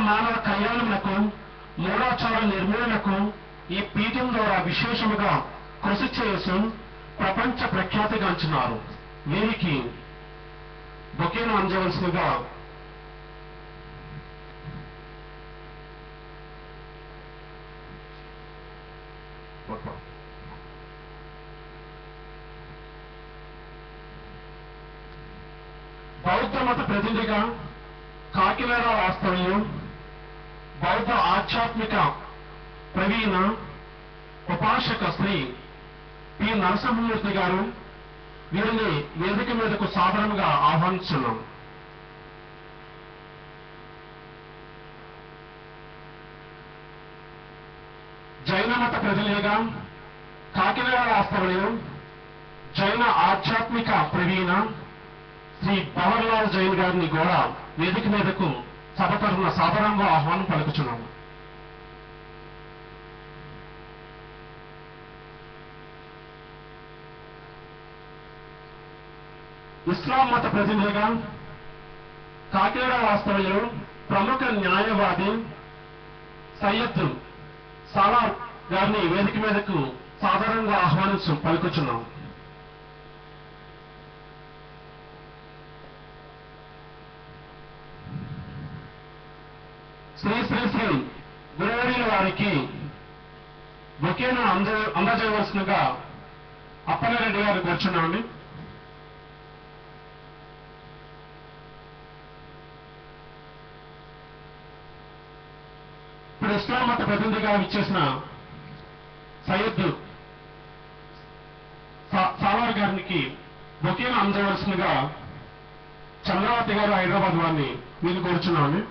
మానవ కళ్యాణమునకు మూఢాచార నిర్మూలనకు ఈ పీఠం ద్వారా విశేషముగా కృషి చేస్తూ ప్రపంచ ప్రఖ్యాతిగాంచున్నారు. వీరికి బొకేను అందజేయవలసిందిగా బౌద్ధ మత ప్రతినిధిగా కాకినాడ వాస్తవ్యం బౌద్ధ ఆధ్యాత్మిక ప్రవీణ ఉపాసక శ్రీ పి నరసింహమూర్తి గారు వీరిని వేదిక మీదకు సాధారణంగా ఆహ్వానిస్తున్నాం. జైన మత ప్రతినిధిగా కాకినాడ వాస్తవ్యం జైన ఆధ్యాత్మిక ప్రవీణ శ్రీ భవర్లాల్ జైన్ గారిని కూడా వేదిక మీదకు సభ తరఫున సాధారణంగా ఆహ్వానం పలుకుచున్నాము. ఇస్లాం మత ప్రతినిధిగా కాకినాడ వాస్తవ్యంలో ప్రముఖ న్యాయవాది సయ్యద్ సాలార్ గారిని వేదిక మీదకు సాధారణంగా పలుకుచున్నాం. శ్రీ శ్రీ శ్రీ గురువర్యుల వారికి బొకేను అందజేయవలసిందిగా అప్పలరెడ్డి గారు కూర్చున్నామండి. ఇప్పుడు ఇస్లాం మత ప్రతినిధిగా విచ్చేసిన సయ్యద్ సాలార్ గారికి బొకేను అందజేయవలసిందిగా చంద్రావతి గారు హైదరాబాద్ వారిని మీరు కూర్చున్నామండి.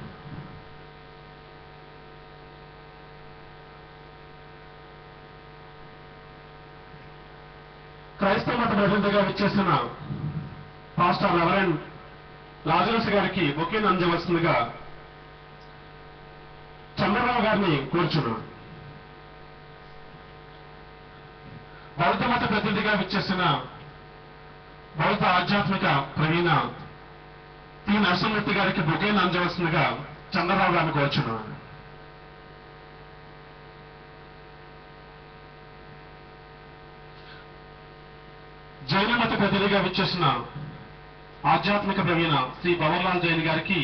క్రైస్తవ మత ప్రతినిధిగా విచ్చేసిన పాస్టర్ రెవరెండ్ లాజరస్ గారికి బొకేను అందజేయవలసిందిగా చంద్రరావు గారిని కూర్చున్నాం. బౌద్ధ మత ప్రతినిధిగా విచ్చేసిన బౌద్ధ ఆధ్యాత్మిక ప్రవీణ పి నరసింహమూర్తి గారికి బొకేను అందజేయవలసిందిగా చంద్రరావు గారిని కూర్చున్నాం. జైన మత ప్రతినిధిగా విచ్చేసిన ఆధ్యాత్మిక ప్రవీణ శ్రీ భవర్లాల్ జైన్ గారికి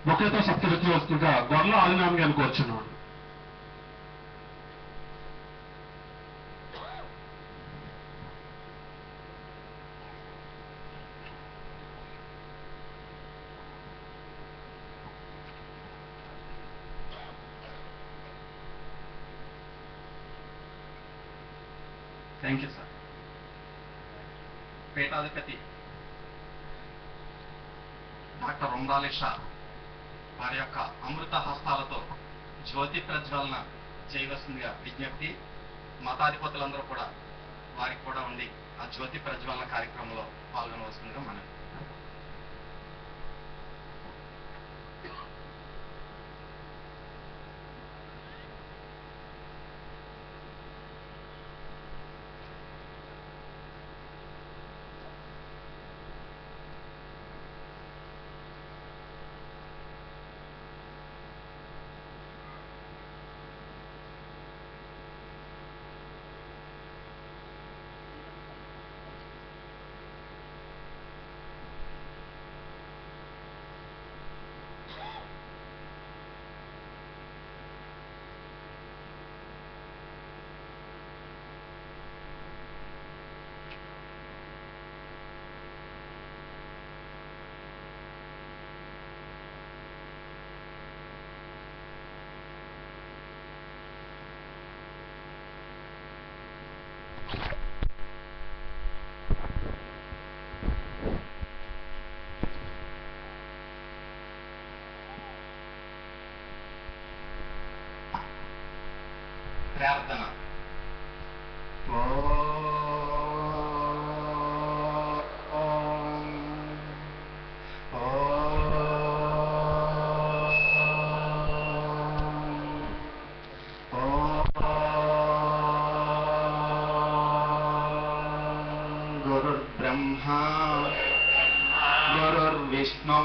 బొకేతో సత్కరించవలసిందిగా గొర్ల ఆదినారాయణ గారిని కోరుచున్నాను. Thank you sir. పీఠాధిపతి డాక్టర్ ఉండాలి షా వారి యొక్క అమృత హస్తాలతో జ్యోతి ప్రజ్వలన చేయవలసిందిగా విజ్ఞప్తి. మతాధిపతులందరూ కూడా వారికి కూడా ఉండి ఆ జ్యోతి ప్రజ్వలన కార్యక్రమంలో పాల్గొనవలసిందిగా మనం ప్రార్థన. గురుర్బ్రహ్మా గురుర్విష్ణు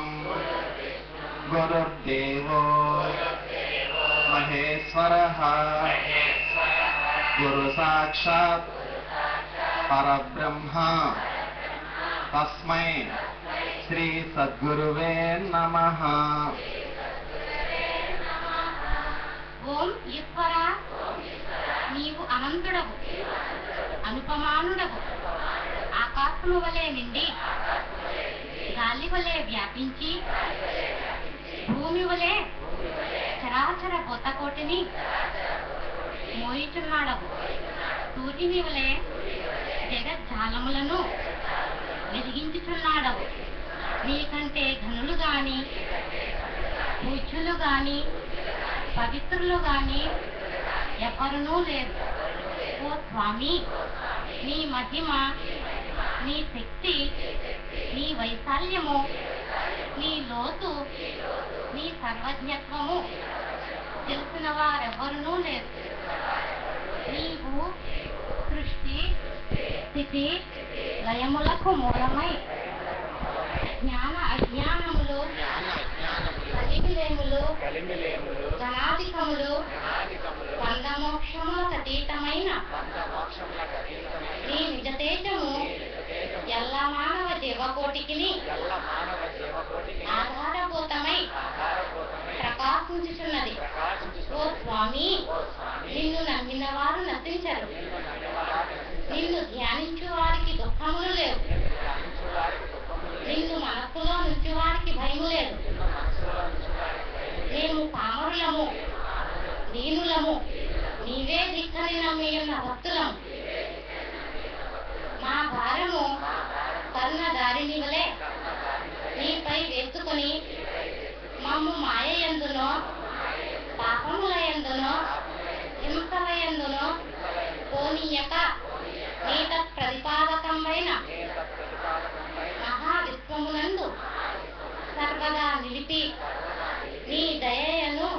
గురుర్దేవో మహేశ్వరః గురు సాక్షాత్ పరబ్రహ్మ తస్మై శ్రీ సద్గురువే నమః. ఓం ఈశ్వర, నీవు అనంతుడవు, అనుపమానుడవు, ఆకాశము వలె నిండి గాలి వలె వ్యాపించి భూమి వలె చరాచర కొత్తకోటిని మోయిచున్నాడవు. సూర్యుని వలె జగజ్జాలములను వెలిగించుచున్నాడవు. నీకంటే ఘనులు గాని, పూజ్యులు గాని, పవిత్రులు గాని ఎవరునూ లేరు. ఓ స్వామి, నీ మహిమ, నీ శక్తి, నీ వైశాల్యము, నీ లోతు, నీ సర్వజ్ఞత్వము తెలిసిన వారెవ్వరునూ లేరు. నీవు సృష్టి స్థితి లయములకు మూలమై జ్ఞాన అజ్ఞానములు కలిమిలేములు ధనాధికములు బంధమోక్షములకు అతీతమైన నీ నిజ తేజము ఎల్ల మానవ జీవకోటికిని ఆధారభూతమై ప్రకాశించుచున్నది. ఓ స్వామి, నిన్ను నమ్మిన వారు నశించరు, నిన్ను ధ్యానించు వారికి దుఃఖములు లేవు, నిన్ను మనస్సులో నుంచి వారికి భయము లేదు. మేము పామరులము, దీనులము, నీవే దిక్కని నమ్మి ఉన్న భక్తులము. మా భారము కరుణ దారిని వలె నీపై వేసుకుని మమ్ము మాయ యందునో పాపముల యందునో హింసల యందునో పోనీయక నీ తత్ప్రతిపాదకమైన మహావిశ్వమునందు సర్వదా నిలిపి నీ దయను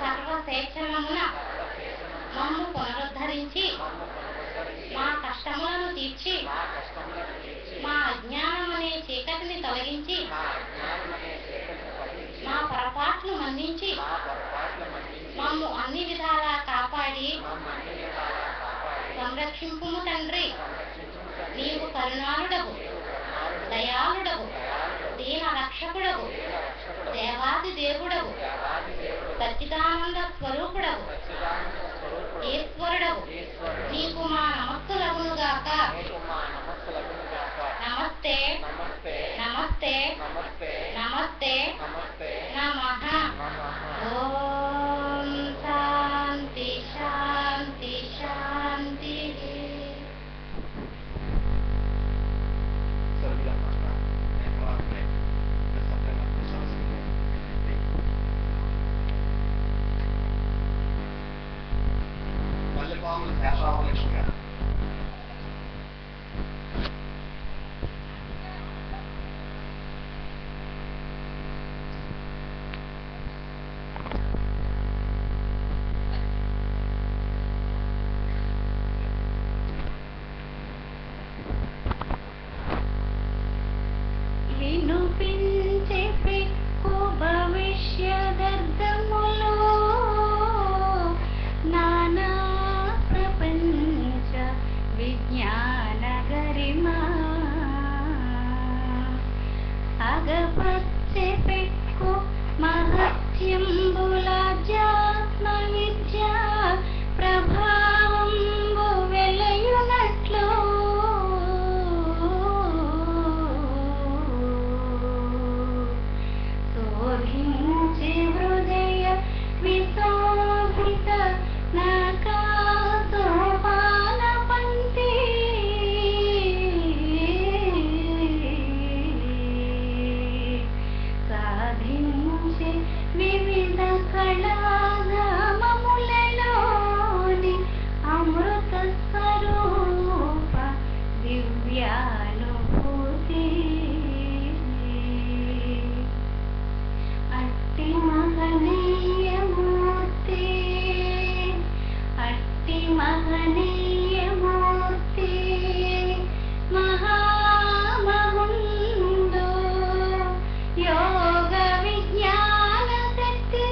సర్వశేక్షణమున మమ్ము పునరుద్ధరించి మా కష్టములను తీర్చి మా అజ్ఞానమనే చీకటిని తొలగించి మా పొరపాట్లు మన్నించి మమ్ము అన్ని విధాలా కాపాడి సంరక్షింపుము తండ్రి. నీవు కరుణాళుడవు, దయాళుడవు, దీన రక్షకుడవు, దేవాది దేవుడవు, సచ్చిదానంద స్వరూపుడవు, ఈశ్వరుడవు. నీకు మా నమస్సులగునుగాక. నమస్తే నమస్తే నమస్తే నమః. ఓం శాంతి శాంతి శాంతి. మల్లెపాముల శేషావలక్ష్మి గారు. వినుపించే పెక్కు భవిష్యదర్థములో నానా ప్రపంచ విజ్ఞాన గరిమా అగపచ్చే పెక్కు మహత్యంబులాధ్యాత్మ విద్య ప్రభావంబు వెలయునట్లు శోభించి హృదయ విశోభిత నాకాసోపాన పంక్తి సాధించి వివిధ కళాగామములలోని అమృత స్వరూప దివ్యానుభూతి అట్టి మహనీయమూర్తి అట్టి మహనీయమూర్తి మహామహుండు యోగ విజ్ఞాన శక్తి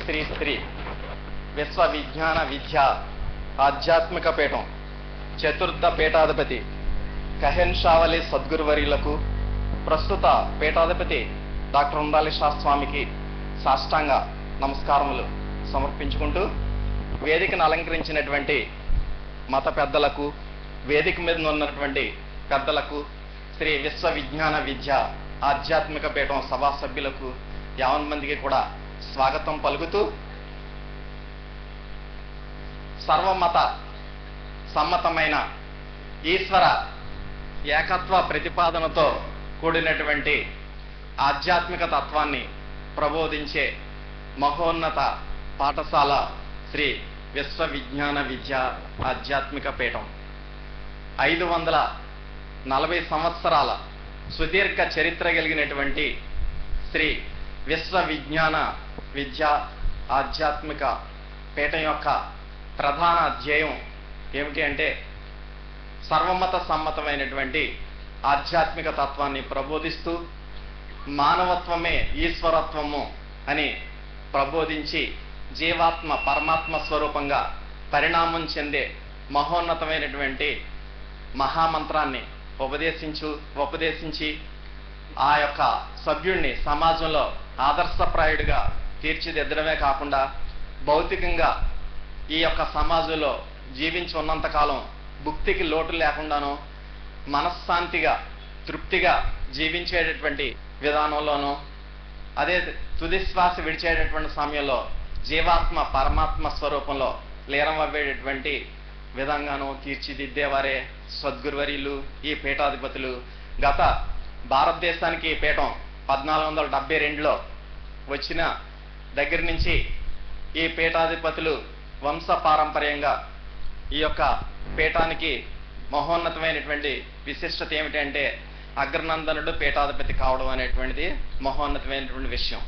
శ్రీ శ్రీ విశ్వ విజ్ఞాన విద్య ఆధ్యాత్మిక పీఠం చతుర్థ పీఠాధిపతి కహెన్ షావలి సద్గురువర్యులకు ప్రస్తుత పీఠాధిపతి డాక్టర్ ఉండాలి స్వామికి సాష్టాంగ నమస్కారములు సమర్పించుకుంటూ వేదికను అలంకరించినటువంటి మత పెద్దలకు, వేదిక మీద ఉన్నటువంటి పెద్దలకు, శ్రీ విశ్వ విజ్ఞాన విద్య ఆధ్యాత్మిక పీఠం సభా సభ్యులకు 50 మందికి కూడా స్వాగతం పలుకుతూ, సర్వమత సమ్మతమైన ఈశ్వర ఏకత్వ ప్రతిపాదనతో కూడినటువంటి ఆధ్యాత్మిక తత్వాన్ని ప్రబోధించే మహోన్నత పాఠశాల శ్రీ విశ్వ విజ్ఞాన విద్య ఆధ్యాత్మిక పీఠం. 540 సంవత్సరాల సుదీర్ఘ చరిత్ర కలిగినటువంటి శ్రీ విశ్వ విజ్ఞాన విద్య ఆధ్యాత్మిక పీఠం యొక్క ప్రధాన ధ్యేయం ఏమిటి అంటే, సర్వమత సమ్మతమైనటువంటి ఆధ్యాత్మిక తత్వాన్ని ప్రబోధిస్తూ మానవత్వమే ఈశ్వరత్వము అని ప్రబోధించి జీవాత్మ పరమాత్మ స్వరూపంగా పరిణామం చెందే మహోన్నతమైనటువంటి మహామంత్రాన్ని ఉపదేశించి ఆ యొక్క సభ్యుణ్ణి సమాజంలో ఆదర్శప్రాయుడిగా తీర్చిదిద్దడమే కాకుండా భౌతికంగా ఈ యొక్క సమాజంలో జీవించి ఉన్నంతకాలం భుక్తికి లోటు లేకుండానూ మనశ్శాంతిగా తృప్తిగా జీవించేటటువంటి విధానంలోనూ, అదే తుదిశ్వాస విడిచేటటువంటి సమయంలో జీవాత్మ పరమాత్మ స్వరూపంలో లీనమయ్యేటటువంటి విధంగానూ తీర్చిదిద్దేవారే సద్గురువర్యులు, ఈ పీఠాధిపతులు. గత భారతదేశానికి ఈ పీఠం 1472లో వచ్చిన దగ్గర నుంచి ఈ పీఠాధిపతులు వంశపారంపర్యంగా ఈ యొక్క పీఠానికి మహోన్నతమైనటువంటి విశిష్టత ఏమిటంటే, అగ్రనందనుడు పీఠాధిపతి కావడం అనేటువంటిది మహోన్నతమైనటువంటి విషయం.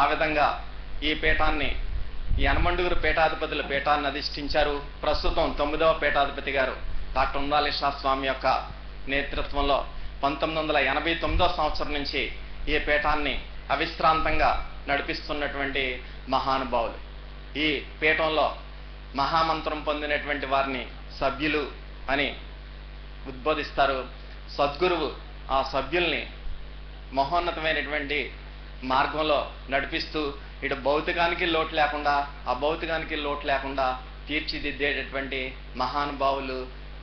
ఆ విధంగా ఈ పీఠాన్ని ఈ యనమండుగురు పీఠాధిపతులు పీఠాన్ని అధిష్ఠించారు. ప్రస్తుతం 9వ పీఠాధిపతి గారు డాక్టర్ ఉండాలి స్వామి యొక్క నేతృత్వంలో 1989వ సంవత్సరం నుంచి ఈ పీఠాన్ని అవిశ్రాంతంగా నడిపిస్తున్నటువంటి మహానుభావులు. ఈ పీఠంలో మహామంత్రం పొందినటువంటి వారిని సభ్యులు అని ఉద్బోధిస్తారు. సద్గురువు ఆ సభ్యుల్ని మహోన్నతమైనటువంటి మార్గంలో నడిపిస్తూ ఇటు భౌతికానికి లోటు లేకుండా అభౌతికానికి లోటు లేకుండా తీర్చిదిద్దేటటువంటి మహానుభావులు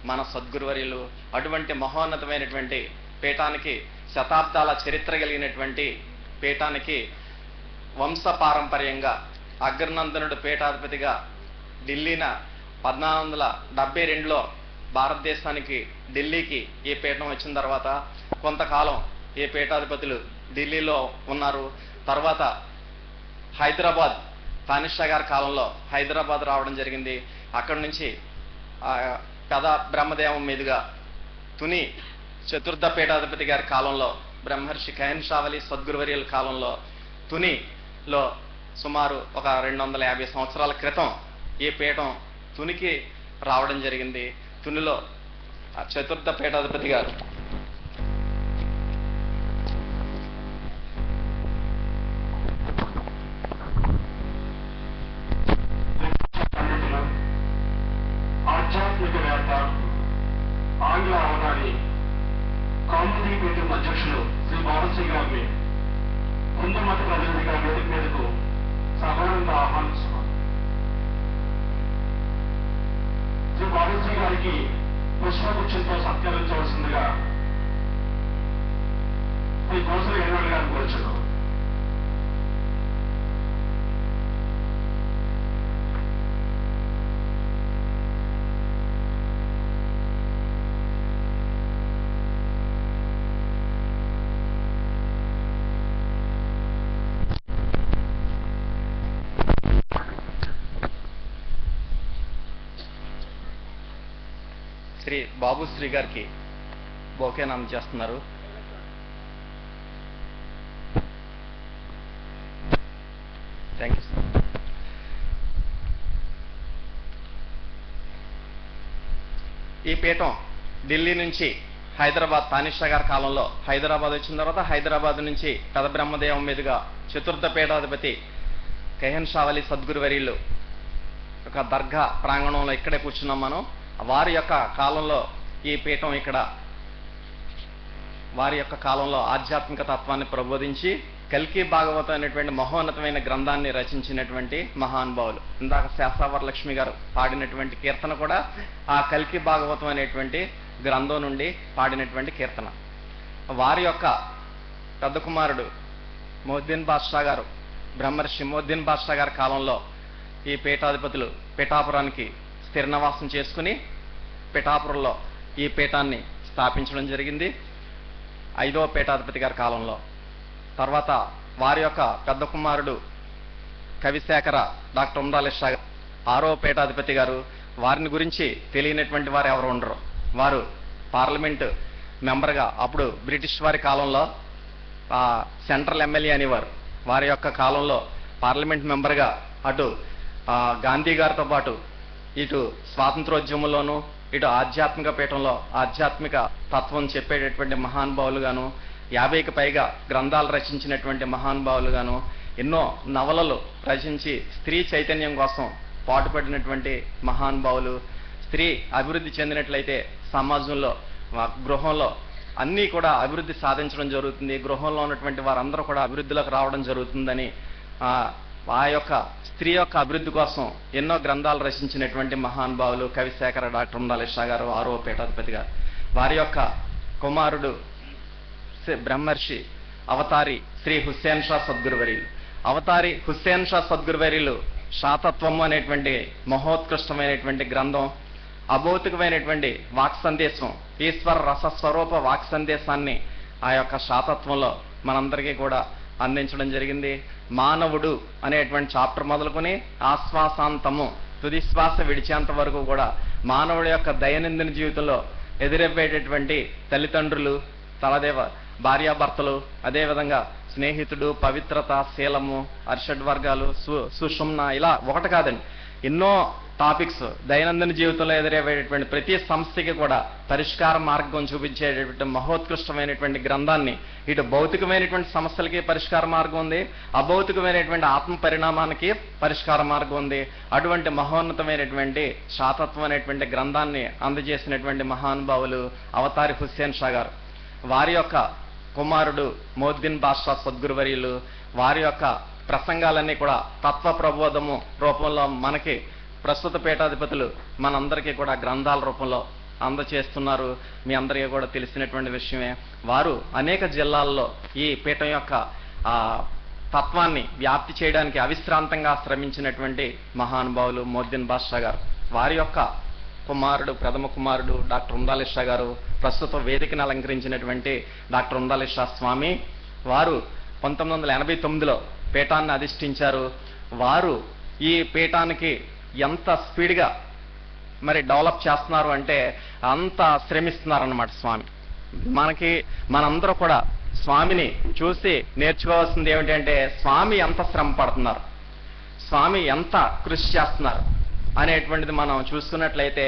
మన సద్గురువర్యులు. అటువంటి మహోన్నతమైనటువంటి పీఠానికి, శతాబ్దాల చరిత్ర కలిగినటువంటి పీఠానికి వంశపారంపర్యంగా అగ్రనందనుడు పీఠాధిపతిగా ఢిల్లీన 1472లో భారతదేశానికి ఢిల్లీకి ఈ పీఠం వచ్చిన తర్వాత కొంతకాలం ఈ పీఠాధిపతులు ఢిల్లీలో ఉన్నారు. తర్వాత హైదరాబాద్ తానిషా గారి కాలంలో హైదరాబాద్ రావడం జరిగింది. అక్కడి నుంచి పెద బ్రహ్మదేవం మీదుగా తుని చతుర్థ పీఠాధిపతి గారి కాలంలో, బ్రహ్మర్షి కహెన్ షావలి సద్గురువర్యుల కాలంలో తునిలో సుమారు ఒక 250 సంవత్సరాల క్రితం ఈ పీఠం తునికి రావడం జరిగింది. తునిలో చతుర్థ పీఠాధిపతి గారు ఆధ్యాత్మికవేత్త, ఆంగ్ల అవధాని, కౌముదీ పీఠం అధ్యక్షులు శ్రీ బాబుశ్రీ గారిని హిందూ మత ప్రతినిధిగా వేదిక మీదకు సగౌరవంగా ఆహ్వానిస్తున్నాం. శ్రీ బాబుశ్రీ గారికి పుష్పగుచ్చంతో సత్కరించవలసిందిగా శ్రీ కోసలి హేమల్ గారిని కోరుచున్నాం. శ్రీ బాబుశ్రీ గారికి బొకేను అందజేస్తున్నారు. Thank you sir. ఈ పీఠం ఢిల్లీ నుంచి హైదరాబాద్ తానిషా గారి కాలంలో హైదరాబాద్ వచ్చిన తర్వాత హైదరాబాద్ నుంచి పెద బ్రహ్మదేవం మీదుగా చతుర్థ పీఠాధిపతి కహన్ షావలి సద్గురువర్యులు ఒక దర్గా ప్రాంగణంలో ఇక్కడే కూర్చున్నాం మనం. వారి యొక్క కాలంలో ఈ పీఠం ఇక్కడ వారి యొక్క కాలంలో ఆధ్యాత్మిక తత్వాన్ని ప్రబోధించి కల్కి భాగవతం అనేటువంటి మహోన్నతమైన గ్రంథాన్ని రచించినటువంటి మహానుభావులు. ఇందాక శాస్త్రావరలక్ష్మి గారు పాడినటువంటి కీర్తన కూడా ఆ కల్కి భాగవతం అనేటువంటి గ్రంథం నుండి పాడినటువంటి కీర్తన. వారి యొక్క పెద్ద కుమారుడు మొహద్దీన్ బాద్షా గారు, బ్రహ్మర్షి మొహద్దీన్ బాద్షా గారి కాలంలో ఈ పీఠాధిపతులు పిఠాపురానికి స్థిర నివాసం చేసుకుని పిఠాపురంలో ఈ పీఠాన్ని స్థాపించడం జరిగింది 5వ పీఠాధిపతి గారి కాలంలో. తర్వాత వారి యొక్క పెద్ద కుమారుడు కవిశేఖర డాక్టర్ ఉండాలి షా 6వ పీఠాధిపతి గారు. వారిని గురించి తెలియనటువంటి వారు ఎవరు ఉండరు. వారు పార్లమెంటు మెంబర్గా అప్పుడు బ్రిటిష్ వారి కాలంలో సెంట్రల్ ఎమ్మెల్యే అనేవారు. వారి యొక్క కాలంలో పార్లమెంట్ మెంబర్గా అటు గాంధీ గారితో పాటు ఇటు స్వాతంత్రోద్యమంలోనూ ఇటు ఆధ్యాత్మిక పీఠంలో ఆధ్యాత్మిక తత్వం చెప్పేటటువంటి మహానుభావులుగాను 50కి పైగా గ్రంథాలు రచించినటువంటి మహానుభావులుగాను ఎన్నో నవలలు రచించి స్త్రీ చైతన్యం కోసం పాటుపడినటువంటి మహానుభావులు. స్త్రీ అభివృద్ధి చెందినట్లయితే సమాజంలో గృహంలో అన్నీ కూడా అభివృద్ధి సాధించడం జరుగుతుంది, గృహంలో ఉన్నటువంటి వారందరూ కూడా అభివృద్ధిలోకి రావడం జరుగుతుందని ఆ యొక్క స్త్రీ యొక్క అభివృద్ధి కోసం ఎన్నో గ్రంథాలు రచించినటువంటి మహానుభావులు కవిశేఖర డాక్టర్ ఉండాలి షా గారు 6వ పీఠాధిపతి గారు. వారి యొక్క కుమారుడు బ్రహ్మర్షి అవతారి శ్రీ హుస్సేన్ షా సద్గురువర్యులు. అవతారి హుస్సేన్ షా సద్గురువర్యులు షాతత్వము అనేటువంటి మహోత్కృష్టమైనటువంటి గ్రంథం, అభౌతికమైనటువంటి వాక్ సందేశం, ఈశ్వర రసస్వరూప వాక్ సందేశాన్ని ఆ యొక్క షాతత్వంలో మనందరికీ కూడా అందించడం జరిగింది. మానవుడు అనేటువంటి చాప్టర్ మొదలుకొని ఆశ్వాసాంతము తుది శ్వాస విడిచేంత వరకు కూడా మానవుడి యొక్క దైనందిన జీవితంలో ఎదురవ్వేటటువంటి తల్లిదండ్రులు, తలదేవ భార్యాభర్తలు, అదేవిధంగా స్నేహితుడు, పవిత్రత, శీలము, అరిషడ్ వర్గాలు, సుషుమ్న, ఇలా ఒకటి కాదండి ఎన్నో టాపిక్స్ దైనందిన జీవితంలో ఎదురయ్యేటువంటి ప్రతి సమస్యకి కూడా పరిష్కార మార్గం చూపించేటటువంటి మహోత్కృష్టమైనటువంటి గ్రంథాన్ని ఇటు భౌతికమైనటువంటి సమస్యలకి పరిష్కార మార్గం ఉంది, అభౌతికమైనటువంటి ఆత్మ పరిణామానికి పరిష్కార మార్గం ఉంది. అటువంటి మహోన్నతమైనటువంటి శాతత్వం అనేటువంటి గ్రంథాన్ని అందజేసినటువంటి మహానుభావులు అవతారి హుస్సేన్ షా గారు. వారి యొక్క కుమారుడు మొహద్దీన్ బాద్షా సద్గురువర్యులు. వారి యొక్క ప్రసంగాలన్నీ కూడా తత్వ ప్రబోధము రూపంలో మనకి ప్రస్తుత పీఠాధిపతులు మనందరికీ కూడా గ్రంథాల రూపంలో అందచేస్తున్నారు. మీ అందరికీ కూడా తెలిసినటువంటి విషయమే. వారు అనేక జిల్లాల్లో ఈ పీఠం యొక్క తత్వాన్ని వ్యాప్తి చేయడానికి అవిశ్రాంతంగా శ్రమించినటువంటి మహానుభావులు మొహద్దీన్ బాద్షా గారు. వారి యొక్క కుమారుడు ప్రథమ కుమారుడు డాక్టర్ ఉండాలి షా గారు, ప్రస్తుతం వేదికను అలంకరించినటువంటి డాక్టర్ ఉండాలి షా స్వామి. వారు 1989లో పీఠాన్ని అధిష్ఠించారు. వారు ఈ పీఠానికి ఎంత స్పీడ్గా మరి డెవలప్ చేస్తున్నారు అంటే అంత శ్రమిస్తున్నారన్నమాట స్వామి. మనందరూ కూడా స్వామిని చూసి నేర్చుకోవాల్సింది ఏమిటంటే స్వామి ఎంత శ్రమ పడుతున్నారు, స్వామి ఎంత కృషి చేస్తున్నారు అనేటువంటిది మనం చూసుకున్నట్లయితే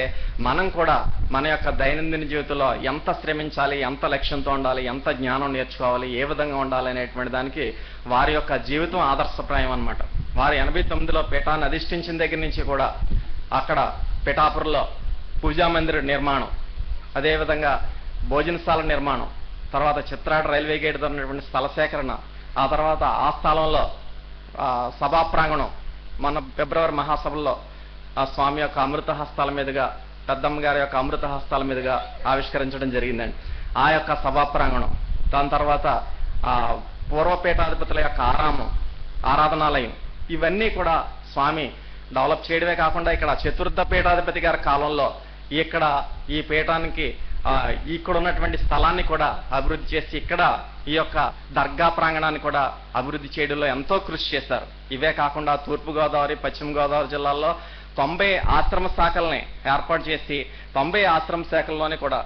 మనం కూడా మన యొక్క దైనందిన జీవితంలో ఎంత శ్రమించాలి, ఎంత లక్ష్యంతో ఉండాలి, ఎంత జ్ఞానం నేర్చుకోవాలి, ఏ విధంగా ఉండాలి అనేటువంటి దానికి వారి యొక్క జీవితం ఆదర్శప్రాయం అన్నమాట. వారు 89లో పీఠాన్ని అధిష్ఠించిన దగ్గర నుంచి కూడా అక్కడ పిఠాపురంలో పూజా మందిర నిర్మాణం, అదేవిధంగా భోజనశాల నిర్మాణం, తర్వాత చిత్రాడ రైల్వే గేట్ ద్వారా ఉన్నటువంటి స్థల సేకరణ, ఆ తర్వాత ఆ స్థలంలో సభా ప్రాంగణం మన ఫిబ్రవరి మహాసభల్లో ఆ స్వామి యొక్క అమృత హస్తాల మీదుగా పెద్దమ్మ గారి యొక్క అమృత హస్తాల మీదుగా ఆవిష్కరించడం జరిగిందండి ఆ యొక్క సభా ప్రాంగణం. దాని తర్వాత పూర్వపీఠాధిపతుల యొక్క ఆరాధనాలయం, ఇవన్నీ కూడా స్వామి డెవలప్ చేయడమే కాకుండా ఇక్కడ చతుర్థ పీఠాధిపతి గారి కాలంలో ఇక్కడ ఈ పీఠానికి ఇక్కడ ఉన్నటువంటి స్థలాన్ని కూడా అభివృద్ధి చేసి ఇక్కడ ఈ యొక్క దర్గా ప్రాంగణాన్ని కూడా అభివృద్ధి చేయడంలో ఎంతో కృషి చేశారు. ఇవే కాకుండా తూర్పుగోదావరి, పశ్చిమ గోదావరి జిల్లాల్లో 90 ఆశ్రమ శాఖల్ని ఏర్పాటు చేసి 90 ఆశ్రమ శాఖల్లోనే కూడా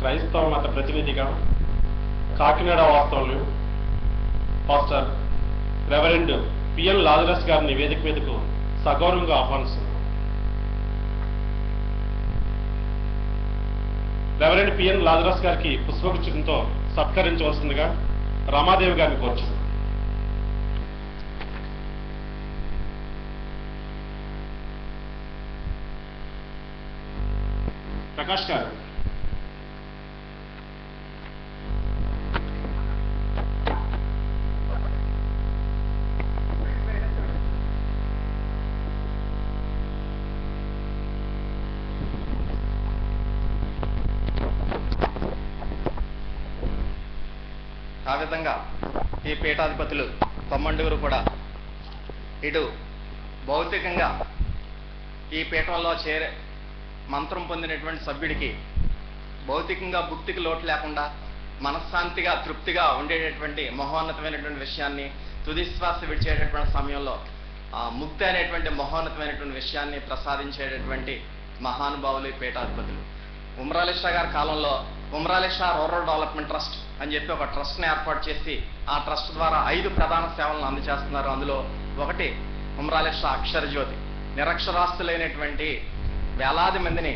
క్రైస్తవ మత ప్రతినిధిగా కాకినాడ వాస్తవులు పాస్టర్ రెవరెండ్ పిఎన్ లాజరస్ గారిని వేదిక మీదకు సగౌరవంగా ఆహ్వానిస్తున్నారు. రెవరెండ్ పిఎన్ లాజరస్ గారికి పుష్పగుచ్చంతో సత్కరించవలసిందిగా రమాదేవి గారిని కోరుచున్నాను. ప్రకాష్ గారు. ఆ విధంగా ఈ పీఠాధిపతులు తొమ్మండుగురు కూడా ఇటు భౌతికంగా ఈ పీఠంలో మంత్రం పొందినటువంటి సభ్యుడికి భౌతికంగా భుక్తికి లోటు లేకుండా మనశ్శాంతిగా తృప్తిగా ఉండేటటువంటి మహోన్నతమైనటువంటి విషయాన్ని తుదిశ్వాస విడిచేటటువంటి సమయంలో ముక్తి అనేటువంటి మహోన్నతమైనటువంటి విషయాన్ని ప్రసాదించేటటువంటి మహానుభావులు ఈ పీఠాధిపతులు. ఉమరాలి షా గారి కాలంలో Umarali Shah rural development trust అని చెప్పి ఒక ట్రస్ట్ని ఏర్పాటు చేసి ఆ ట్రస్ట్ ద్వారా 5 ప్రధాన సేవలను అందజేస్తున్నారు. అందులో ఒకటి ఉమరాలి షా అక్షర జ్యోతి. నిరక్షరాస్తులైనటువంటి వేలాది మందిని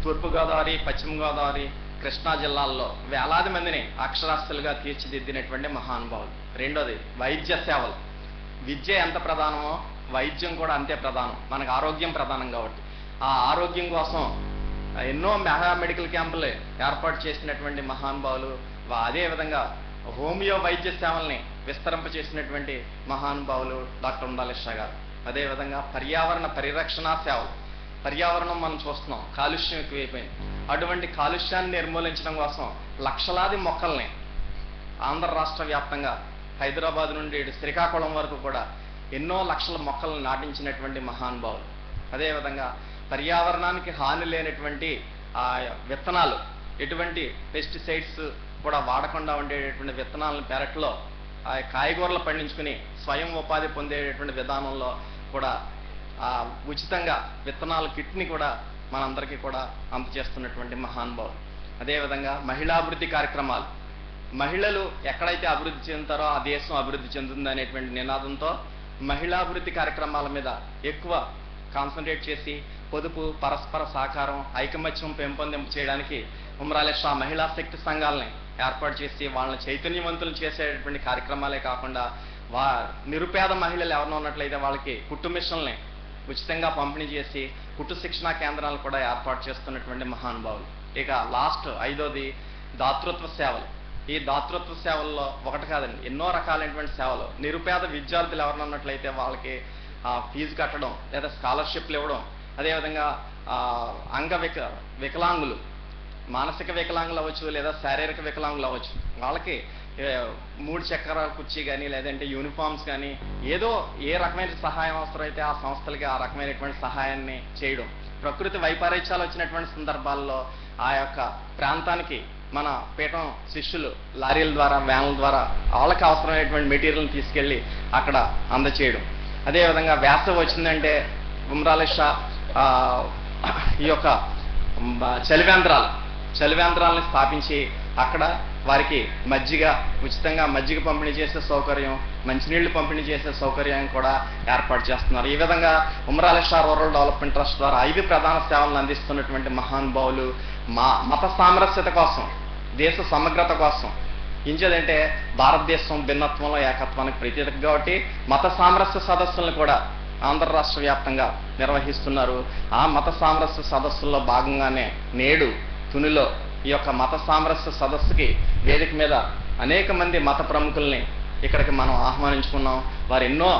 తూర్పుగోదావరి, పశ్చిమ గోదావరి, కృష్ణా జిల్లాల్లో వేలాది మందిని అక్షరాస్యులుగా తీర్చిదిద్దినటువంటి మహానుభావులు. రెండోది వైద్య సేవలు. విద్య ఎంత ప్రధానమో వైద్యం కూడా అంతే ప్రధానం. మనకు ఆరోగ్యం ప్రధానం కాబట్టి ఆ ఆరోగ్యం కోసం ఎన్నో మెడికల్ క్యాంపులు ఏర్పాటు చేసినటువంటి మహానుభావులు. అదేవిధంగా హోమియో వైద్య సేవల్ని విస్తరింప చేసినటువంటి మహానుభావులు డాక్టర్ ఉండాలి షా గారు. అదేవిధంగా పర్యావరణ పరిరక్షణ సేవలు. పర్యావరణం మనం చూస్తున్నాం, కాలుష్యం ఎక్కువైపోయింది. అటువంటి కాలుష్యాన్ని నిర్మూలించడం కోసం లక్షలాది మొక్కల్ని ఆంధ్ర రాష్ట్ర వ్యాప్తంగా హైదరాబాద్ నుండి శ్రీకాకుళం వరకు కూడా ఎన్నో లక్షల మొక్కలను నాటించినటువంటి మహానుభావులు. అదేవిధంగా పర్యావరణానికి హాని లేనటువంటి ఆ విత్తనాలు, ఎటువంటి పెస్టిసైడ్స్ కూడా వాడకుండా ఉండేటటువంటి విత్తనాలను పెరట్లో ఆ కాయగూరలు పండించుకుని స్వయం ఉపాధి పొందేటటువంటి విధానంలో కూడా ఉచితంగా విత్తనాల కిట్ని కూడా మనందరికీ కూడా అందజేస్తున్నటువంటి మహానుభావులు. అదేవిధంగా మహిళాభివృద్ధి కార్యక్రమాలు. మహిళలు ఎక్కడైతే అభివృద్ధి చెందుతారో ఆ దేశం అభివృద్ధి చెందుతుంది అనేటువంటి నినాదంతో మహిళాభివృద్ధి కార్యక్రమాల మీద ఎక్కువ కాన్సన్ట్రేట్ చేసి పొదుపు, పరస్పర సహకారం, ఐకమత్యం పెంపొందింపు చేయడానికి ఉమరాలి షా మహిళా శక్తి సంఘాలని ఏర్పాటు చేసి వాళ్ళని చైతన్యవంతులు చేసేటటువంటి కార్యక్రమాలే కాకుండా నిరుపేద మహిళలు ఎవరైనా ఉన్నట్లయితే వాళ్ళకి కుట్టు మిషన్లని ఉచితంగా పంపిణీ చేసి కుట్టు శిక్షణా కేంద్రాలు కూడా ఏర్పాటు చేస్తున్నటువంటి మహానుభావులు. ఇక లాస్ట్ 5వది దాతృత్వ సేవలు. ఈ దాతృత్వ సేవల్లో ఒకటి కాదండి, ఎన్నో రకాలైనటువంటి సేవలు. నిరుపేద విద్యార్థులు ఎవరైనా ఉన్నట్లయితే వాళ్ళకి ఫీజు కట్టడం లేదా స్కాలర్షిప్లు ఇవ్వడం. అదేవిధంగా వికలాంగులు, మానసిక వికలాంగులు అవ్వచ్చు లేదా శారీరక వికలాంగులు అవ్వచ్చు, వాళ్ళకి 3 చక్రాల కుర్చీ కానీ లేదంటే యూనిఫామ్స్ కానీ ఏదో ఏ రకమైన సహాయం అవసరం అయితే ఆ సంస్థలకి ఆ రకమైనటువంటి సహాయాన్ని చేయడం. ప్రకృతి వైపరీత్యాలు వచ్చినటువంటి సందర్భాల్లో ఆ యొక్క ప్రాంతానికి మన పీఠం శిష్యులు లారీల ద్వారా, వ్యాన్ల ద్వారా వాళ్ళకి అవసరమైనటువంటి మెటీరియల్ని తీసుకెళ్ళి అక్కడ అందచేయడం. అదేవిధంగా వేసవి వచ్చిందంటే ఉమరాలి షా ఈ యొక్క చలివేంద్రాలని స్థాపించి అక్కడ వారికి ఉచితంగా మజ్జిగ పంపిణీ చేసే సౌకర్యం, మంచినీళ్లు పంపిణీ చేసే సౌకర్యం కూడా ఏర్పాటు చేస్తున్నారు. ఈ విధంగా Umarali Shah rural development trust ద్వారా 5 ప్రధాన సేవలను అందిస్తున్నటువంటి మహానుభావులు మత సామరస్యత కోసం, దేశ సమగ్రత కోసం. ఇంచేదంటే భారతదేశం భిన్నత్వంలో ఏకత్వానికి ప్రతీక కాబట్టి మత సామరస్య సదస్సులను కూడా ఆంధ్ర రాష్ట్ర వ్యాప్తంగా నిర్వహిస్తున్నారు. ఆ మత సామరస్య సదస్సుల్లో భాగంగానే నేడు తునిలో ఈ యొక్క మత సామరస్య సదస్సుకి వేదిక మీద అనేక మంది మత ప్రముఖుల్ని ఇక్కడికి మనం ఆహ్వానించుకున్నాం. వారు ఎన్నో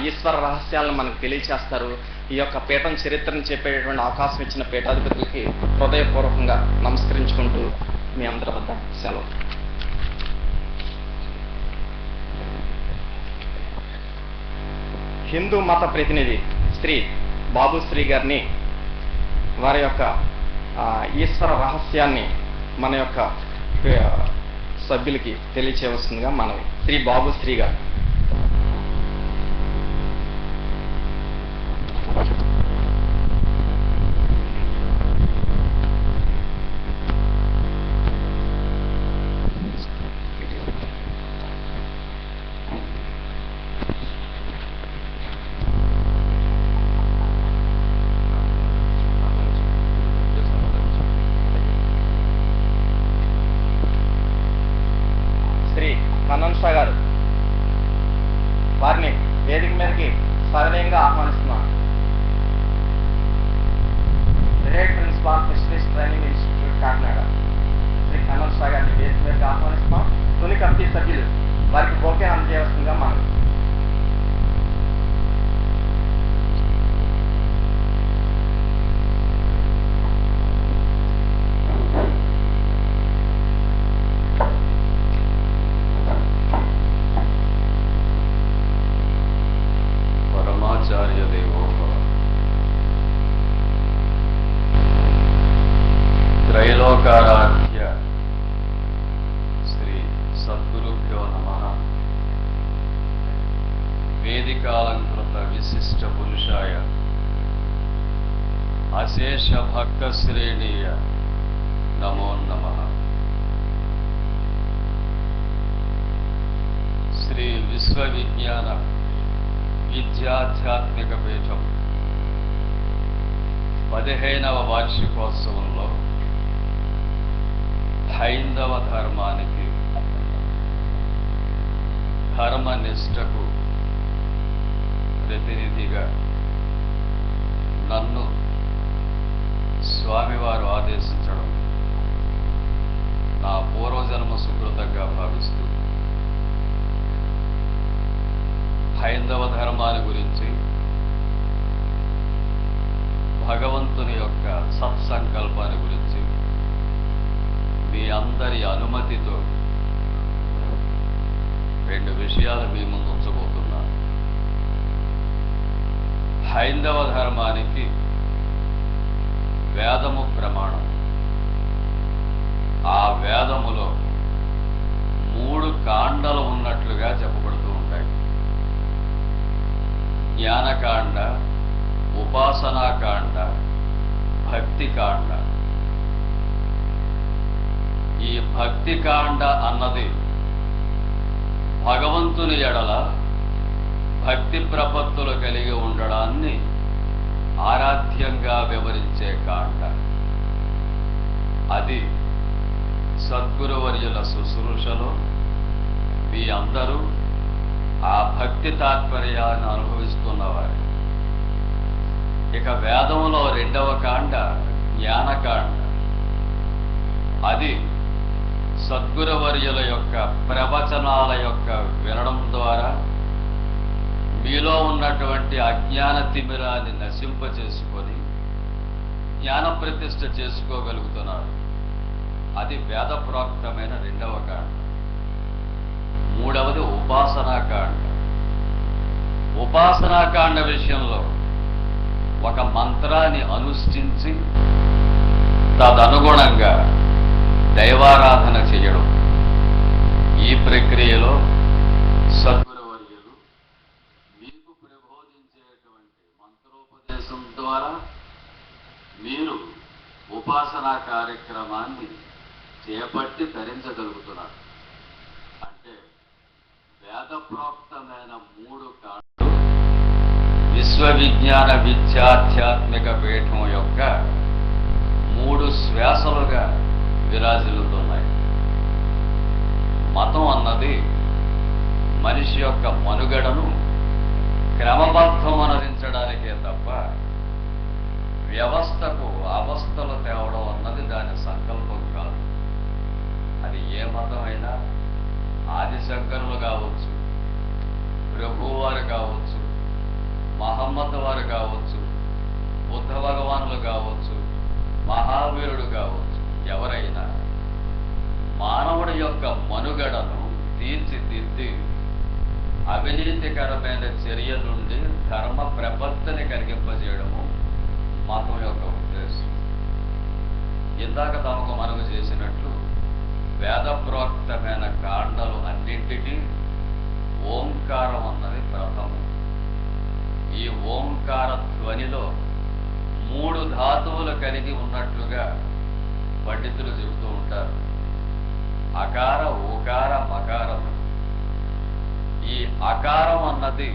ఈశ్వర రహస్యాలను మనకు తెలియచేస్తారు. ఈ యొక్క పీఠం చరిత్రను చెప్పేటటువంటి అవకాశం ఇచ్చిన పీఠాధిపతులకి హృదయపూర్వకంగా నమస్కరించుకుంటూ మీ అందరి వద్ద సెలవు. హిందూ మత ప్రతినిధి శ్రీ బాబుశ్రీ గారిని వారి యొక్క ఈశ్వర రహస్యాన్ని మన యొక్క సభ్యులకి తెలియచేయవలసిందిగా మనవి. శ్రీ బాబుశ్రీ గారు. అశేష భక్త శ్రేణీయ నమో నమః. శ్రీ విశ్వవిజ్ఞాన విద్యాధ్యాత్మిక పీఠం 15వ వార్షికోత్సవంలో హైందవ ధర్మానికి, ధర్మనిష్టకు ప్రతినిధిగా నన్ను స్వామివారు ఆదేశించడం నా పూర్వజన్మ సుకృతంగా భావిస్తూ హైందవ ధర్మాన్ని గురించి, భగవంతుని యొక్క సత్సంకల్పాన్ని గురించి మీ అందరి అనుమతితో 2 విషయాలు మీ ముందు ఉంచబోతున్నా. హైందవ ధర్మానికి వేదము ప్రమాణం. ఆ వేదములో 3 కాండలు ఉన్నట్లుగా చెప్పబడుతూ ఉంటాయి. జ్ఞానకాండ, ఉపాసనాకాండ, భక్తికాండ. ఈ భక్తికాండ అన్నది భగవంతుని ఎడల భక్తి ప్రపత్తులు కలిగి ఉండడాన్ని ఆరాధ్యంగా వివరించే కాండ. అది సద్గురువర్యుల శుశ్రూషలో మీ అందరూ ఆ భక్తి తాత్పర్యాన్ని అనుభవిస్తున్నవారు. ఇక వేదంలో 2వ కాండ జ్ఞానకాండ. అది సద్గురువర్యుల యొక్క ప్రవచనాల యొక్క వినడం ద్వారా మీలో ఉన్నటువంటి అజ్ఞాన తిమిరాన్ని నశింపచేసుకొని జ్ఞాన ప్రతిష్ఠ చేసుకోగలుగుతున్నారు. అది వేద ప్రోక్తమైన 2వ కాండ. 3వది ఉపాసనాకాండ. ఉపాసనాకాండ విషయంలో ఒక మంత్రాన్ని అనుష్ఠించి తదనుగుణంగా దైవారాధన చేయడం. ఈ ప్రక్రియలో సద్గురువర్యులు మీకు ప్రబోధించేటువంటి మంత్రోపదేశం ద్వారా మీరు ఉపాసనా కార్యక్రమాన్ని చేపట్టి తరించగలుగుతున్నారు. అంటే వేద ప్రోక్తమైన 3 కాండలు విశ్వవిజ్ఞాన విద్యాధ్యాత్మిక పీఠం యొక్క 3 శ్వాసలుగా విరాజిల్లుతున్నాయి. మతం అన్నది మనిషి యొక్క మనుగడను క్రమబద్ధమనరించడానికే తప్ప వ్యవస్థకు అవస్థలు తేవడం అన్నది దాని సంకల్పం కాదు. అది ఏ మతం అయినా, ఆదిశంకరులు కావచ్చు, ప్రభువారు కావచ్చు, మహమ్మద్ వారు కావచ్చు, బుద్ధ భగవానులు కావచ్చు, మహావీరుడు కావచ్చు, ఎవరైనా మానవుడి యొక్క మనుగడను తీర్చిదిద్ది అవినీతికరమైన చర్య నుండి ధర్మ ప్రపత్తిని కలిగింపజేయడము మతం యొక్క ఉద్దేశం. ఇందాక తమకు మనవి చేసినట్లు వేద ప్రోక్తమైన కాండలు అన్నింటికీ ఓంకారం అన్నది ప్రథమం. ఈ ఓంకార ధ్వనిలో 3 ధాతువులు కలిగి ఉన్నట్లుగా పండితులు చెబుతూ ఉంటారు. అకార, ఓకార, మకారం. ఈ అకారం అన్నది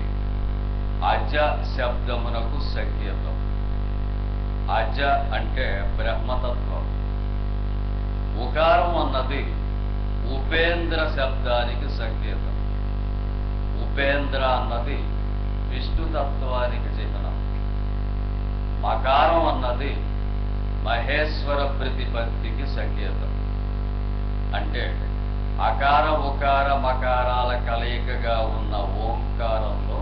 అజ శబ్దమునకు సంకేతం. అజ అంటే బ్రహ్మతత్వం. ఉకారం అన్నది ఉపేంద్ర శబ్దానికి సంకేతం. ఉపేంద్ర అన్నది విష్ణుతత్వానికి చిహ్నం. మకారం అన్నది మహేశ్వర ప్రతిపత్తికి సంకేతం. అంటే అకార, ఉకార, మకారాల కలయికగా ఉన్న ఓంకారంలో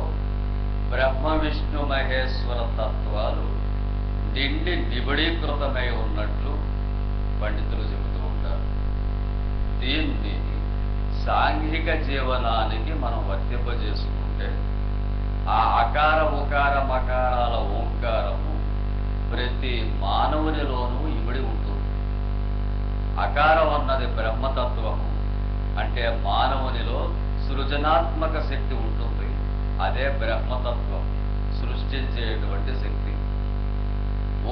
బ్రహ్మ, విష్ణు, మహేశ్వర తత్వాలు నిండి నిబిడీకృతమై ఉన్నట్లు పండితులు చెబుతూ ఉంటారు. దీన్ని సాంఘిక జీవనానికి మనం వర్తింపజేసుకుంటే ఆ అకార, ఉకార, మకారాల ఓంకారము ప్రతి మానవునిలోనూ ఇమిడి ఉంటుంది. అకారం అన్నది బ్రహ్మతత్వము. అంటే మానవునిలో సృజనాత్మక శక్తి ఉంటుంది. అదే బ్రహ్మతత్వం, సృష్టించేటువంటి శక్తి.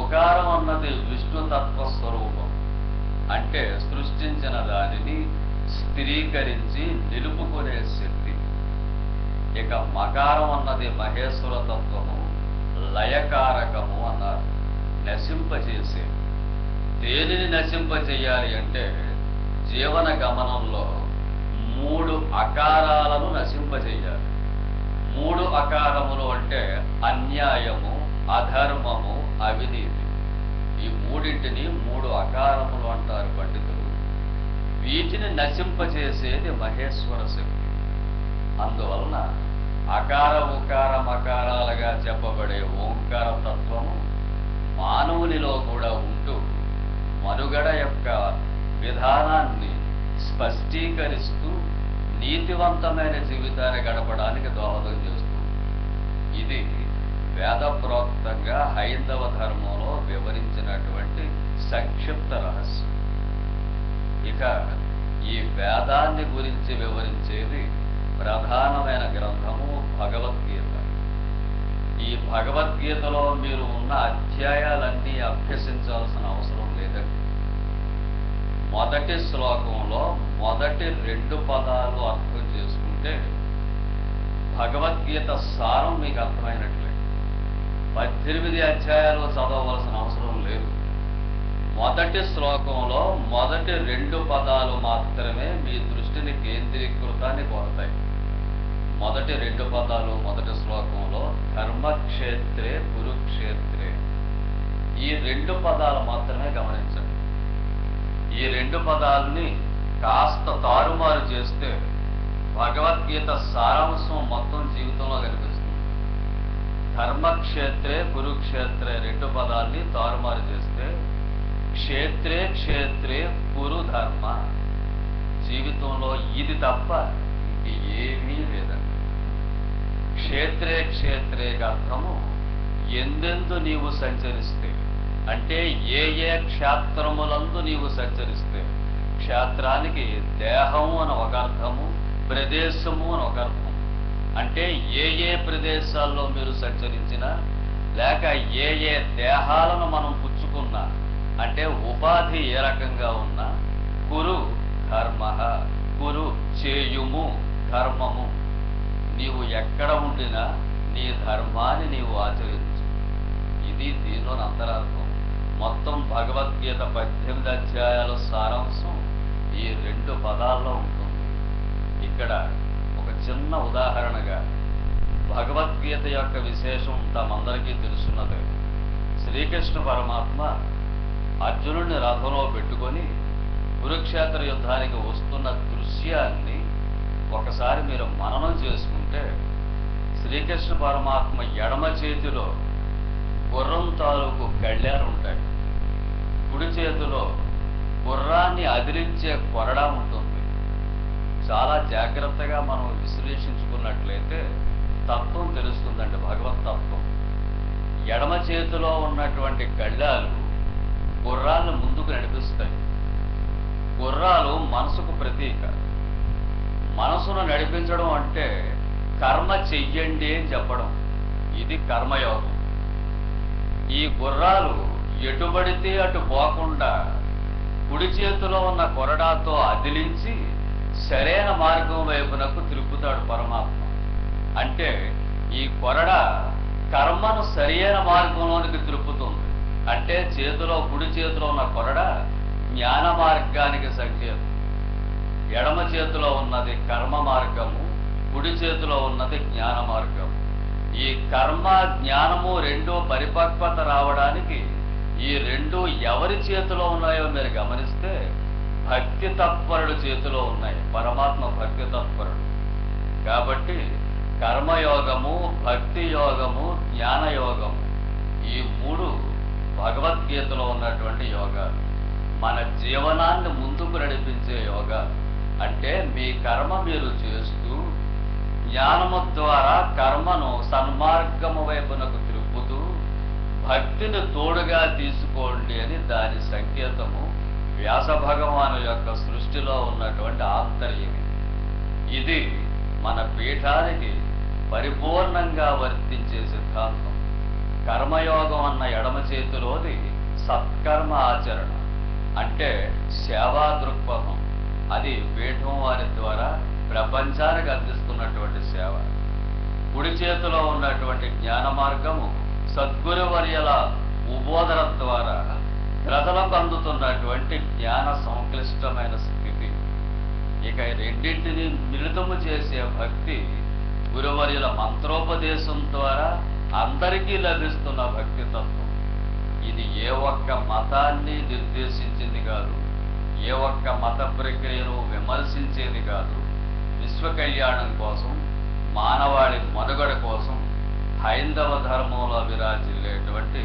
ఉకారం అన్నది విష్ణుతత్వ స్వరూపం, అంటే సృష్టించిన దానిని స్థిరీకరించి నిలుపుకునే శక్తి. ఇక మకారం అన్నది మహేశ్వర తత్వము, లయకారకము అన్నారు, నశింపచేసే. దేనిని నశింపచేయాలి అంటే జీవన గమనంలో 3 అకారాలను నశింపచేయాలి. 3 అకారములు అంటే అన్యాయము, అధర్మము, అవినీతి. ఈ మూడింటిని 3 అకారములు అంటారు పండితులు. వీటిని నశింపచేసేది మహేశ్వర శక్తి. అందువలన అకార ఉకార మకారాలుగా చెప్పబడే ఓంకార తత్వము మానవునిలో కూడా ఉంటూ మనుగడ యొక్క విధానాన్ని స్పష్టీకరిస్తూ నీతివంతమైన జీవితాన్ని గడపడానికి దోహదం చేస్తుంది. ఇది వేదప్రోక్తంగా హైందవ ధర్మంలో వివరించినటువంటి సంక్షిప్త రహస్యం. ఇక ఈ వేదాన్ని గురించి వివరించేది ప్రధానమైన గ్రంథము భగవద్గీత. ఈ భగవద్గీతలో మీరు ఉన్న అధ్యాయాలన్నీ అభ్యసించాల్సిన అవసరం లేదండి. మొదటి శ్లోకంలో మొదటి 2 పదాలు అర్థం చేసుకుంటే భగవద్గీత సారం మీకు అర్థమైనట్లే. 18 అధ్యాయాలు చదవవలసిన అవసరం లేదు. మొదటి శ్లోకంలో మొదటి 2 పదాలు మాత్రమే మీ దృష్టిని కేంద్రీకృతాన్ని కోరతాయి. మొదటి 2 పదాలు మొదటి శ్లోకంలో ధర్మక్షేత్రే కురుక్షేత్రే. ఈ 2 పదాలు మాత్రమే గమనించండి. ఈ 2 పదాలని కాస్త తారుమారు చేస్తే భగవద్గీత సారాంశం మొత్తం జీవితంలో కనిపిస్తుంది. ధర్మక్షేత్రే కురుక్షేత్రే 2 పదాలని తారుమారు చేస్తే క్షేత్రే క్షేత్రే కురు ధర్మ. జీవితంలో ఇది తప్ప ఇంక ఏమీ లేదండి. క్షేత్రే క్షేత్రేకి అర్థము ఎందెందు నీవు సంచరిస్తే, అంటే ఏ ఏ క్షేత్రములందు నీవు సంచరిస్తే. క్షేత్రానికి దేహము అని ఒక అర్థము, ప్రదేశము అని ఒక అర్థం. అంటే ఏ ఏ ప్రదేశాల్లో మీరు సంచరించినా, లేక ఏ ఏ దేహాలను మనం పుచ్చుకున్నా, అంటే ఉపాధి ఏ రకంగా ఉన్నా, కురు ధర్మ, కురు చేయుము ధర్మము. నీవు ఎక్కడ ఉండినా నీ ధర్మాన్ని నీవు ఆచరించు. ఇది దీనిలోని అంతరార్థం. మొత్తం భగవద్గీత 18 అధ్యాయాల సారాంశం ఈ 2 పదాల్లో ఉంటుంది. ఇక్కడ ఒక చిన్న ఉదాహరణగా భగవద్గీత యొక్క విశేషం తమందరికీ తెలుసున్నదే. శ్రీకృష్ణ పరమాత్మ అర్జునుడిని రథంలో పెట్టుకొని కురుక్షేత్ర యుద్ధానికి వస్తున్న దృశ్యాన్ని ఒకసారి మీరు మననం చేసుకుంటే, శ్రీకృష్ణ పరమాత్మ ఎడమ చేతిలో గుర్రం తాలూకు కళ్యాలు ఉంటాయి, కుడి చేతిలో గుర్రాన్ని అదిలించే కొరడా ఉంటుంది. చాలా జాగ్రత్తగా మనం విశ్లేషించుకున్నట్లయితే తత్వం తెలుస్తుందండి, భగవత్ తత్వం. ఎడమ చేతిలో ఉన్నటువంటి కళ్యాలు గుర్రాలను ముందుకు నడిపిస్తాయి. గుర్రాలు మనసుకు ప్రతీక. మనసును నడిపించడం అంటే కర్మ చెయ్యండి అని చెప్పడం. ఇది కర్మయోగం. ఈ గుర్రాలు ఎటుబడితే అటు పోకుండా కుడి చేతిలో ఉన్న కొరడాతో అదిలించి సరైన మార్గం వైపునకు తిరుగుతాడు పరమాత్మ. అంటే ఈ కొరడ కర్మను సరైన మార్గంలోనికి తిరుపుతుంది. అంటే చేతిలో కుడి చేతిలో ఉన్న కొరడ జ్ఞాన మార్గానికి సంకేతం. ఎడమ చేతిలో ఉన్నది కర్మ మార్గము, కుడి చేతిలో ఉన్నది జ్ఞాన మార్గము. ఈ కర్మ జ్ఞానము 2 పరిపక్వత రావడానికి ఈ 2 ఎవరి చేతిలో ఉన్నాయో మీరు గమనిస్తే భక్తి తత్పరుడు చేతిలో ఉన్నాయి. పరమాత్మ భక్తి తత్పరుడు కాబట్టి కర్మయోగము, భక్తి యోగము, జ్ఞాన యోగము, ఈ 3 భగవద్గీతలో ఉన్నటువంటి యోగాలు. మన జీవనాన్ని ముందుకు నడిపించే యోగాలు. అంటే మీ కర్మ మీరు చేస్తూ జ్ఞానము ద్వారా కర్మను సన్మార్గము వైపునకు తిరుపుతూ భక్తిని తోడుగా తీసుకోండి అని దాని సంకేతము వ్యాస భగవాను యొక్క సృష్టిలో ఉన్నటువంటి ఆంతర్యం. ఇది మన పీఠానికి పరిపూర్ణంగా వర్తించే సిద్ధాంతం. కర్మయోగం అన్న ఎడమ చేతిలోది సత్కర్మ ఆచరణ అంటే సేవా దృక్పథం. అది పీఠం వారి ద్వారా ప్రపంచానికి అందిస్తున్నటువంటి సేవ. కుడి చేతిలో ఉన్నటువంటి జ్ఞాన మార్గము సద్గురువర్యల ఉబోధన ద్వారా ప్రజలకు అందుతున్నటువంటి జ్ఞాన సంక్లిష్టమైన స్థితి. ఇక రెండింటిని మిళితము చేసే భక్తి గురువర్యుల మంత్రోపదేశం ద్వారా అందరికీ లభిస్తున్న భక్తి తత్వం. ఇది ఏ ఒక్క మతాన్ని నిర్దేశించింది కాదు, ఏ ఒక్క మత ప్రక్రియను విమర్శించేది కాదు. విశ్వ కళ్యాణం కోసం, మానవాళి మనుగడ కోసం హైందవ ధర్మంలో విరాజిల్లేటువంటి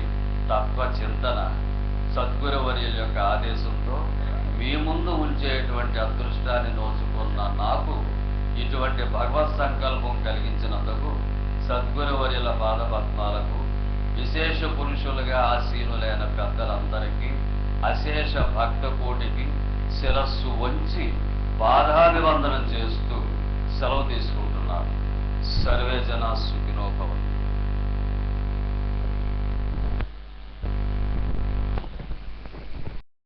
తత్వ చింతన సద్గురువర్యుల యొక్క ఆదేశంతో మీ ముందు ఉంచేటువంటి అదృష్టాన్ని నోచుకున్న నాకు ఇటువంటి భగవత్ సంకల్పం కలిగించినందుకు సద్గురువర్యుల పాదపద్మాలకు, విశేష పురుషులుగా ఆసీనులైన పెద్దలందరికీ, అశేష భక్త కోటికి శిరస్సు వంచి పాదాభివందనం